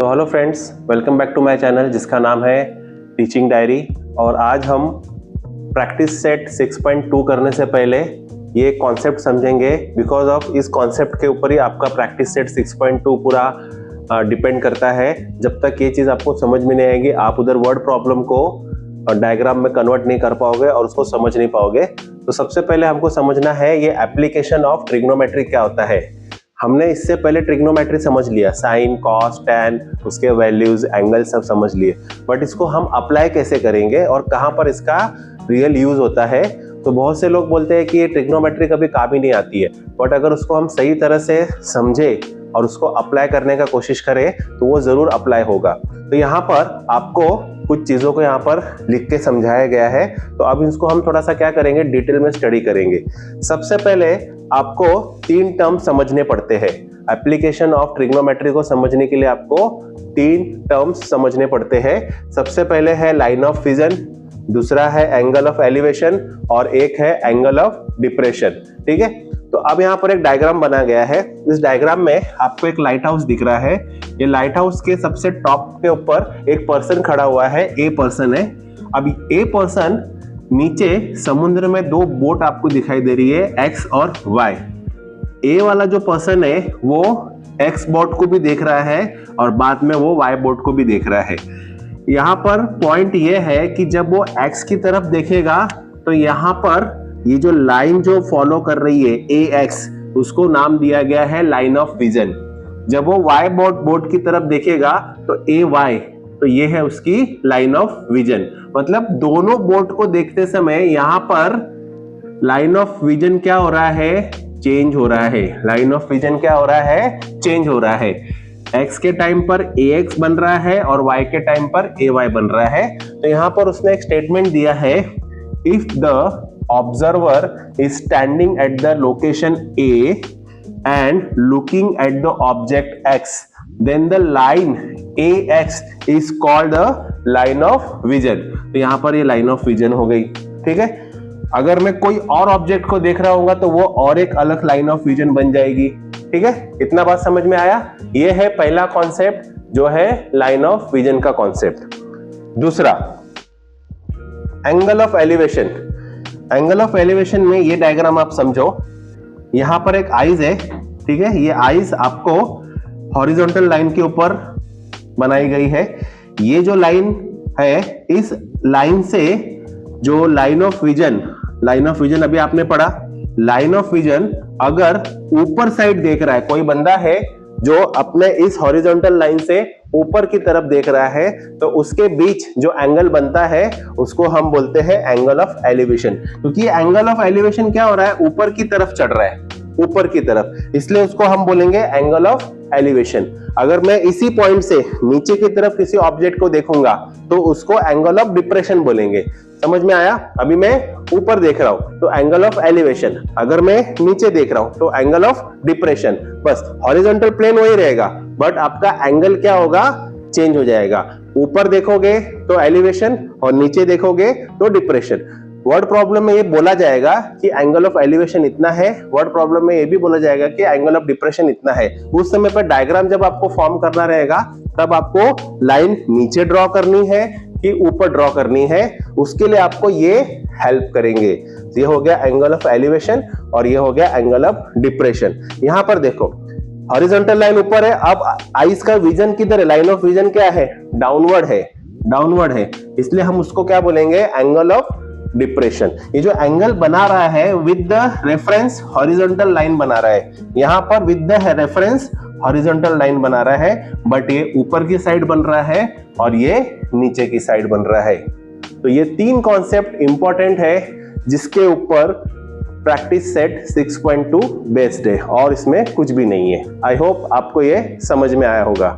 तो hello friends, welcome back to my channel जिसका नाम है टीचिंग डायरी। और आज हम प्रैक्टिस सेट 6.2 करने से पहले ये कॉन्सेप्ट समझेंगे। बिकॉज ऑफ इस कॉन्सेप्ट के ऊपर ही आपका प्रैक्टिस सेट 6.2 पूरा डिपेंड करता है। जब तक ये चीज़ आपको समझ में नहीं आएगी, आप उधर वर्ड प्रॉब्लम को डायग्राम में कन्वर्ट नहीं कर पाओगे और उसको समझ नहीं पाओगे। तो सबसे पहले हमको समझना है ये एप्लीकेशन ऑफ ट्रिग्नोमेट्री क्या होता है। हमने इससे पहले ट्रिग्नोमेट्री समझ लिया, साइन, कॉस, टैन, उसके वैल्यूज, एंगल सब समझ लिए, बट इसको हम अप्लाई कैसे करेंगे और कहाँ पर इसका रियल यूज होता है। तो बहुत से लोग बोलते हैं कि ये ट्रिग्नोमेट्री कभी काम ही नहीं आती है, बट अगर उसको हम सही तरह से समझे और उसको अप्लाई करने का कोशिश करें तो वो जरूर अप्लाई होगा। तो यहाँ पर आपको कुछ चीज़ों को यहाँ पर लिख के समझाया गया है। तो अब इसको हम थोड़ा सा क्या करेंगे, डिटेल में स्टडी करेंगे। सबसे पहले आपको 3 टर्म समझने पड़ते हैं। एप्लीकेशन ऑफ ट्रिग्नोमेट्री को समझने के लिए आपको 3 टर्म्स समझने पड़ते हैं। सबसे पहले है लाइन ऑफ विजन, दूसरा है एंगल ऑफ एलिवेशन और एक है एंगल ऑफ डिप्रेशन। ठीक है, तो अब यहाँ पर एक डायग्राम बना गया है। इस डायग्राम में आपको एक लाइट हाउस दिख रहा है। ये लाइट हाउस के सबसे टॉप के ऊपर एक पर्सन खड़ा हुआ है, ए पर्सन है। अब ए पर्सन नीचे समुद्र में 2 बोट आपको दिखाई दे रही है, एक्स और वाई। ए वाला जो पर्सन है वो एक्स बोट को भी देख रहा है और बाद में वो वाई बोट को भी देख रहा है। यहाँ पर पॉइंट ये है कि जब वो एक्स की तरफ देखेगा तो यहाँ पर ये जो लाइन जो फॉलो कर रही है ए एक्स, उसको नाम दिया गया है लाइन ऑफ विजन। जब वो वाई बोट की तरफ देखेगा तो ए वाई, तो ये है उसकी लाइन ऑफ विजन। मतलब दोनों बोट को देखते समय यहाँ पर लाइन ऑफ विजन क्या हो रहा है, चेंज हो रहा है। लाइन ऑफ विजन क्या हो रहा है, चेंज हो रहा है। एक्स के टाइम पर ए एक्स बन रहा है और वाई के टाइम पर ए वाई बन रहा है। तो यहाँ पर उसने एक स्टेटमेंट दिया है, if the observer is standing at the location A and looking at the object X, then the line AX is called the line of vision। तो यहाँ पर ये लाइन ऑफ विजन हो गई। ठीक है, अगर मैं कोई और ऑब्जेक्ट को देख रहा हूँ तो वो और एक अलग लाइन ऑफ विजन बन जाएगी। ठीक है, इतना बात समझ में आया। ये है पहला कॉन्सेप्ट जो है लाइन ऑफ विजन का कॉन्सेप्ट। दूसरा, angle of elevation. Angle of elevation में ये डायग्राम आप समझो, यहां पर एक आइज है। ठीक है, ये आइज आपको हॉरिजॉन्टल लाइन के ऊपर बनाई गई है। ये जो लाइन है, इस लाइन से जो लाइन ऑफ विजन अभी आपने पढ़ा, लाइन ऑफ विजन अगर ऊपर साइड देख रहा है, कोई बंदा है जो अपने इस हॉरिजॉन्टल लाइन से ऊपर की तरफ देख रहा है, तो उसके बीच जो एंगल बनता है उसको हम बोलते हैं एंगल ऑफ एलिवेशन। क्योंकि एंगल ऑफ एलिवेशन क्या हो रहा है, ऊपर की तरफ चढ़ रहा है, ऊपर की तरफ, इसलिए उसको हम बोलेंगे एंगल ऑफ एलिवेशन। अगर मैं इसी पॉइंट से नीचे की तरफ किसी ऑब्जेक्ट को देखूंगा तो उसको एंगल ऑफ डिप्रेशन बोलेंगे। समझ में आया। अभी मैं ऊपर देख रहा हूं तो एंगल ऑफ एलिवेशन, अगर मैं नीचे देख रहा हूं तो एंगल ऑफ डिप्रेशन। बस हॉरिजॉन्टल प्लेन वही रहेगा, बट आपका एंगल क्या होगा, चेंज हो जाएगा। ऊपर देखोगे तो एलिवेशन और नीचे देखोगे तो डिप्रेशन। वर्ड प्रॉब्लम में ये बोला जाएगा कि एंगल ऑफ एलिवेशन इतना है, वर्ड प्रॉब्लम में ये भी बोला जाएगा कि एंगल ऑफ डिप्रेशन इतना है। उस समय पर डायग्राम जब आपको फॉर्म करना रहेगा तब आपको लाइन नीचे ड्रॉ करनी है कि ऊपर ड्रॉ करनी है, उसके लिए आपको ये हेल्प करेंगे। ये हो गया एंगल ऑफ एलिवेशन और ये हो गया एंगल ऑफ डिप्रेशन। यहां पर देखो हॉरिजॉन्टल लाइन ऊपर है, अब आइस का विजन किधर है, लाइन ऑफ विजन क्या है, डाउनवर्ड है, डाउनवर्ड है, इसलिए हम उसको क्या बोलेंगे, एंगल ऑफ डिप्रेशन। ये जो एंगल बना रहा है with the reference horizontal line बना रहा है, यहां पर with the reference horizontal line बना रहा है, बट ये ऊपर की साइड बन रहा है और ये नीचे की साइड बन रहा है। तो ये 3 कॉन्सेप्ट इंपॉर्टेंट है जिसके ऊपर प्रैक्टिस सेट 6.2 बेस्ड है और इसमें कुछ भी नहीं है। आई होप आपको ये समझ में आया होगा।